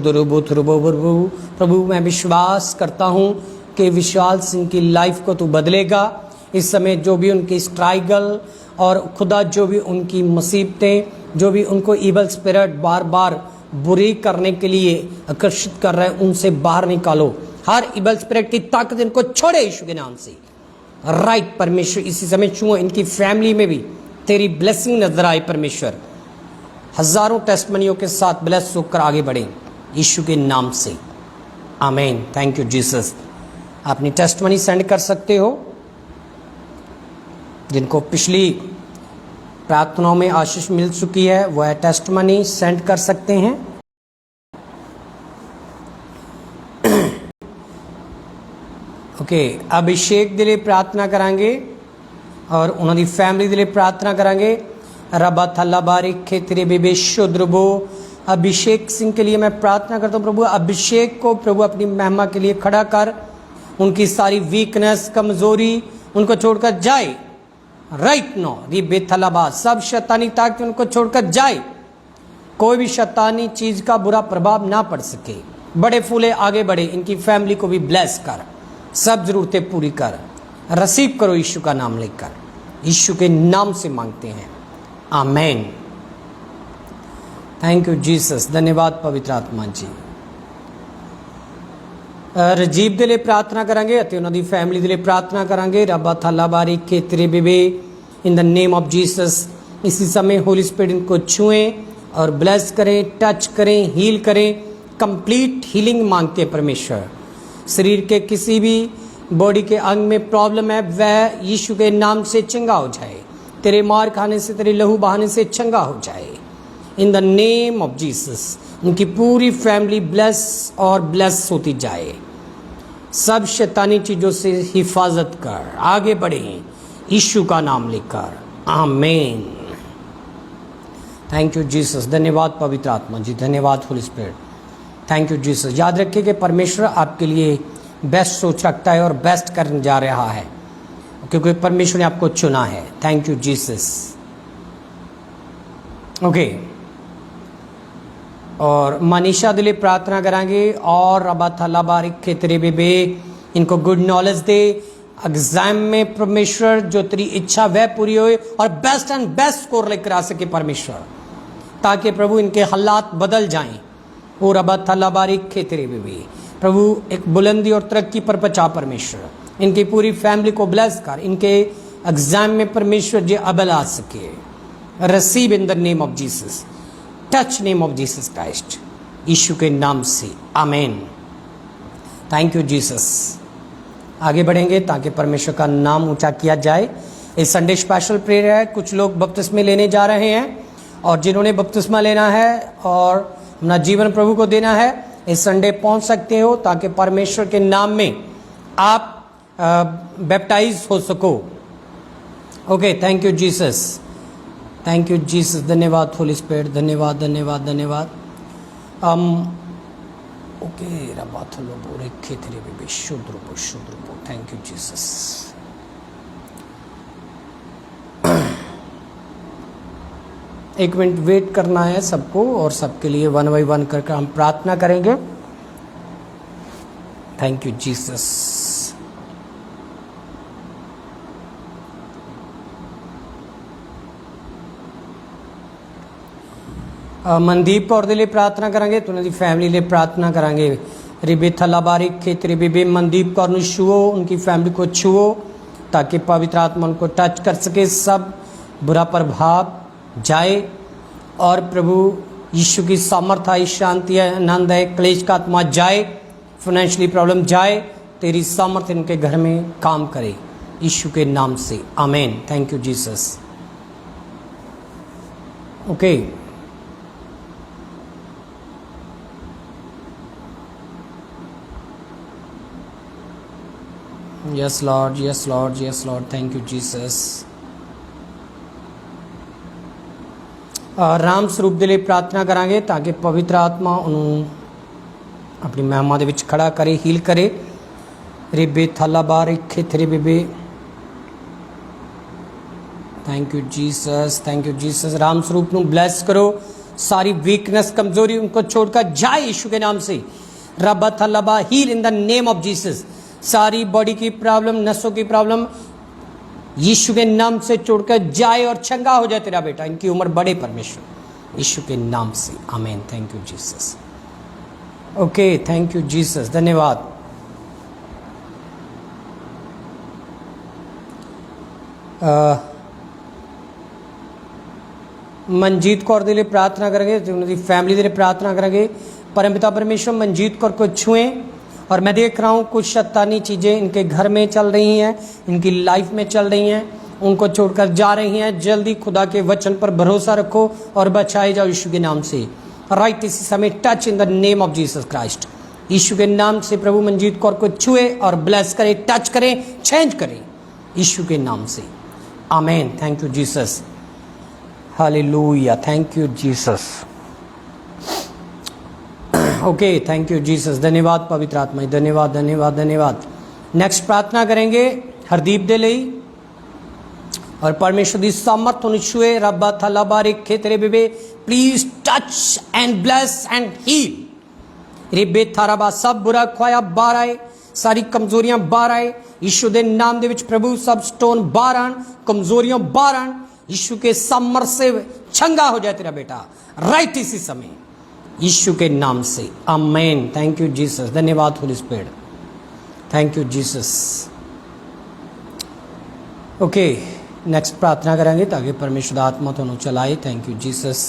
प्रभु मैं विश्वास करता हूँ कि विशाल सिंह की लाइफ को तू बदलेगा। इस समय जो भी उनकी स्ट्राइगल और खुदा जो भी उनकी मुसीबतें, जो भी उनको ईवल स्पिरिट बार बार बुरी करने के लिए आकर्षित कर रहे हैं, उनसे बाहर निकालो। हर ईवल स्पिरिट की ताकत इनको छोड़े यीशु के नाम से। राइट परमेश्वर इसी समय छुओ, इनकी फैमिली में भी तेरी ब्लेसिंग नजर आए परमेश्वर। हजारों टेस्टमनियों के साथ ब्लेस होकर आगे बढ़े यीशु के नाम से, आमीन। Thank you Jesus. अपनी टेस्टमनी सेंड कर सकते हो, जिनको पिछली प्रार्थनाओं में आशीष मिल चुकी है वह टेस्टमनी सेंड कर सकते हैं। ओके अभिषेक के लिए प्रार्थना करांगे और उन्होंने फैमिली के लिए प्रार्थना करांगे। रबा थल्ला बारिक खेतरे बेबे शुद्रबो। अभिषेक सिंह के लिए मैं प्रार्थना करता हूँ प्रभु, अभिषेक को प्रभु अपनी महिमा के लिए खड़ा कर, उनकी सारी वीकनेस, कमजोरी उनको छोड़कर जाए राइट नो रिबेथलाबा, सब शैतानी ताकत उनको छोड़कर जाए, कोई भी शैतानी चीज का बुरा प्रभाव ना पड़ सके। बड़े फूले आगे बढ़े, इनकी फैमिली को भी ब्लेस कर, सब जरूरतें पूरी कर। रिसीव करो यीशु का नाम लेकर, यीशु के नाम से मांगते हैं, आमेन। थैंक यू जीसस, धन्यवाद पवित्र आत्मा जी। राजीव ਦੇ ਲਈ प्रार्थना करेंगे ਅਤੇ ਉਹਨਾਂ ਦੀ फैमिली ਦੇ ਲਈ प्रार्थना करेंगे। रब्बा थाला बारी खेतरे बेबे इन द नेम ऑफ जीसस, इसी समय होली स्पिरिट इनको छुएं और ब्लेस करें, टच करें, हील करें। कंप्लीट हीलिंग मांगते हैं परमेश्वर। शरीर के किसी भी बॉडी के अंग में प्रॉब्लम है वह यीशु के नाम से चंगा हो जाए, तेरे मार खाने से, तेरे लहू बहाने से चंगा हो जाए इन द नेम ऑफ जीसस। उनकी पूरी फैमिली ब्लेस और ब्लेस होती जाए। सब शैतानी चीज़ों से हिफाजत कर, आगे बढ़े यीशु का नाम लेकर, आमीन। थैंक यू जीसस, धन्यवाद पवित्र आत्मा जी, धन्यवाद Holi spirit, thank you Jesus. याद रखिए कि परमेश्वर आपके लिए बेस्ट सोच रखता है और बेस्ट करने जा रहा है, क्योंकि परमेश्वर ने आपको चुना है। Thank you Jesus. ओके, और मनीषा दिले प्रार्थना करेंगे। और रबा थला बारिक खेतरे बेबे, इनको गुड नॉलेज दे एग्जाम में परमेश्वर, जो तेरी इच्छा वह पूरी होए और बेस्ट एंड बेस्ट स्कोर लेकर आ सके परमेश्वर, ताकि प्रभु इनके हालात बदल जाएं। और रबा थला बारिक खेतरे बेबे, प्रभु एक बुलंदी और तरक्की पर पहुंचा परमेश्वर, इनकी पूरी फैमिली को ब्लेस कर, इनके एग्जाम में परमेश्वर जी अबल आ सके। Receive in the name of Jesus, touch name of Jesus Christ, यीशु के नाम से, आमेन। Thank you Jesus. आगे बढ़ेंगे ताकि परमेश्वर का नाम ऊंचा किया जाए। इस संडे स्पेशल प्रेयर है। कुछ लोग बपतिस्मे लेने जा रहे हैं, और जिन्होंने बपतिस्मा लेना है और अपना जीवन प्रभु को देना है, इस संडे पहुंच सकते हो, ताकि परमेश्वर के नाम में आप बैप्टाइज हो सको। Okay, thank you Jesus, thank you Jesus, धन्यवाद होली स्पिरिट, धन्यवाद धन्यवाद धन्यवाद। ओके, रबाथलो बोरे खेतरे बेबे शुद्रपो शुद्रपो, थैंक यू जीसस। एक मिनट वेट करना है सबको, और सबके लिए वन बाई वन करके हम प्रार्थना करेंगे। Thank you Jesus. Mandeep Kaur के लिए प्रार्थना करेंगे, तो उनकी फैमिली लिए प्रार्थना करेंगे। रिबे थला बारिक खेतरे बेबे मनदीप कौर को छुओ, उनकी फैमिली को छुओ, ताकि पवित्र आत्मा उनको टच कर सके, सब बुरा प्रभाव जाए, और प्रभु यीशु की सामर्थ आई, शांति है, आनंद है, क्लेश का आत्मा जाए, फाइनेंशियली प्रॉब्लम जाए, तेरी सामर्थ इनके घर में काम करे, यीशु के नाम से, amen. Thank you Jesus. Okay, yes Lord, yes Lord, yes Lord, thank you Jesus. Ram Swaroop ਦੇ ਲਈ प्रार्थना करांगे, ताकि पवित्र आत्मा उन्होंने अपनी महिमा ਦੇ ਵਿੱਚ खड़ा करे, हील करे। रिबे थला बारिक खेतरे बेबे, thank you Jesus, thank you Jesus. Ram स्वरूप ਨੂੰ ब्लेस करो, सारी वीकनेस कमजोरी उनको छोड़कर जाए यीशु के नाम से। रब्बा थला बा, heal in the name of Jesus. सारी बॉडी की प्रॉब्लम, नसों की प्रॉब्लम यीशु के नाम से छोड़कर जाए और चंगा हो जाए तेरा बेटा, इनकी उम्र बढ़े परमेश्वर, यीशु के नाम से, आमीन। Thank you Jesus. Okay, thank you Jesus, धन्यवाद। मनजीत कौर के लिए प्रार्थना करेंगे, उनकी फैमिली के लिए प्रार्थना करेंगे। परमपिता परमेश्वर मनजीत कौर को छुएं, और मैं देख रहा हूँ कुछ शैतानी चीज़ें इनके घर में चल रही हैं, इनकी लाइफ में चल रही हैं, उनको छोड़कर जा रही हैं। जल्दी खुदा के वचन पर भरोसा रखो और बचाए जाओ यीशु के नाम से। राइट, इसी समय touch in the name of Jesus Christ, यीशु के नाम से प्रभु मनजीत कौर को छुए और ब्लेस करे, टच करें, चेंज करें यीशु के नाम से, आमीन। Thank you Jesus, hallelujah, thank you Jesus. Okay, thank you Jesus, धन्यवाद पवित्र आत्मा, धन्यवाद धन्यवाद धन्यवाद। नेक्स्ट प्रार्थना करेंगे हरदीप दे ਲਈ। और परमेश्वर दी सामर्थ होनी छुए रब्बा थला बारे खेतरे बेबे please touch and bless and heal रेबे थाराबा सब बुरा खोया बाहर आए सारी कमजोरियां बाहर आए यीशु के नाम दे विच प्रभु सब स्टोन बाहर आन कमजोरियां बाहर आन यीशु के सामर्थ से चंगा हो जाए तेरा बेटा राइट इसी समय यीशु के नाम से आमेन। थैंक यू जीसस धन्यवाद Holi spirit thank you Jesus. Okay next प्रार्थना करेंगे ताकि परमेश्वर आत्मा तुहानू चलाए। Thank you Jesus.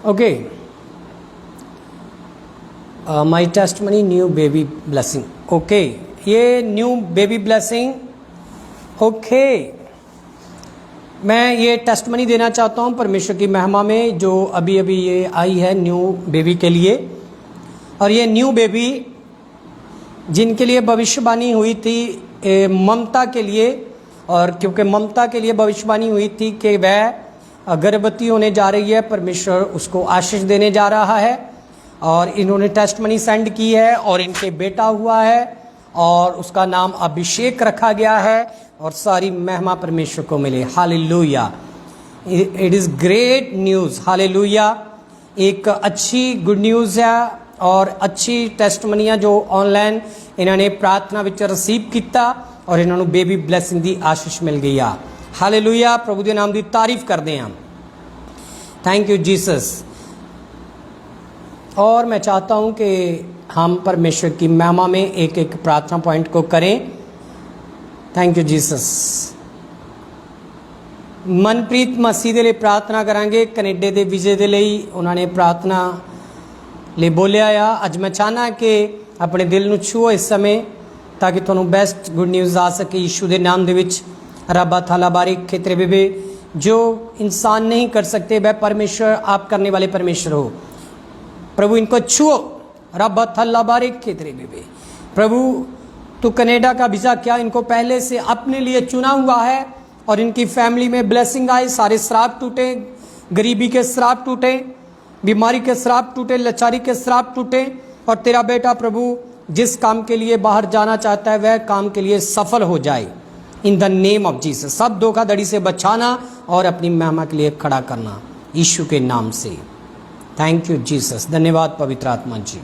Okay my testimony new baby blessing. Okay ये न्यू बेबी ब्लेसिंग ओके मैं ये टेस्टमनी देना चाहता हूँ परमेश्वर की महिमा में जो अभी अभी ये आई है न्यू बेबी के लिए। और ये न्यू बेबी जिनके लिए भविष्यवाणी हुई थी ममता के लिए और क्योंकि ममता के लिए भविष्यवाणी हुई थी कि वह गर्भवती होने जा रही है परमेश्वर उसको आशीष देने जा रहा है और इन्होंने टेस्टमनी सेंड की है और इनके बेटा हुआ है और उसका नाम अभिषेक रखा गया है और सारी महिमा परमेश्वर को मिले। Hallelujah it is great news. Hallelujah एक अच्छी गुड न्यूज़ है और अच्छी टेस्टमनियां जो ऑनलाइन इन्होंने प्रार्थना विच रिसीव किया और इन्होंने बेबी ब्लैसिंग दी आशीष मिल गई है। हालेलुया प्रभु के नाम की तारीफ करते हैं हम। Thank you Jesus. और मैं चाहता हूं कि हम परमेश्वर की महिमा में एक एक प्रार्थना पॉइंट को करें। Thank you Jesus. Manpreet Masih के लिए प्रार्थना करांगे कनेडे के विजय के लिए उन्होंने प्रार्थना ले बोलिया आ। अज मैं चाहना कि अपने दिल ਨੂੰ छुओ इस समय ताकि ਤੁਹਾਨੂੰ बेस्ट गुड न्यूज़ आ सके यीशु के नाम दे विच। रब्बा थाला बारिक खेतरे बेबे जो इंसान नहीं कर सकते वह परमेश्वर आप करने वाले परमेश्वर हो। प्रभु इनको छुओ रब्बा थाला बारिक खेतरे बेबे। प्रभु तो कनाडा का वीज़ा क्या इनको पहले से अपने लिए चुना हुआ है और इनकी फैमिली में ब्लेसिंग आए सारे श्राप टूटे गरीबी के श्राप टूटे बीमारी के श्राप टूटे लाचारी के श्राप टूटे और तेरा बेटा प्रभु जिस काम के लिए बाहर जाना चाहता है वह काम के लिए सफल हो जाए इन द नेम ऑफ जीसस। सब धोखाधड़ी से बचाना और अपनी महिमा के लिए खड़ा करना यीशु के नाम से। Thank you Jesus. धन्यवाद पवित्र आत्मा जी।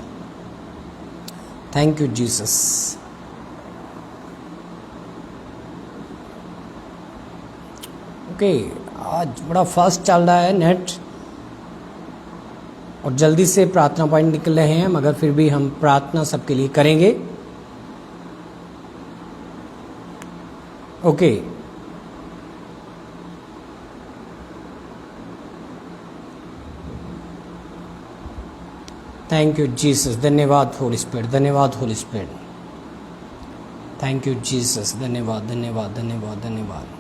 Thank you Jesus. ओके आज बड़ा फास्ट चल रहा है नेट और जल्दी से प्रार्थना पॉइंट निकल रहे हैं मगर फिर भी हम प्रार्थना सबके लिए करेंगे। Okay thank you Jesus. धन्यवाद होली स्पिरिट। धन्यवाद Holi spirit. Thank you Jesus. धन्यवाद धन्यवाद धन्यवाद धन्यवाद।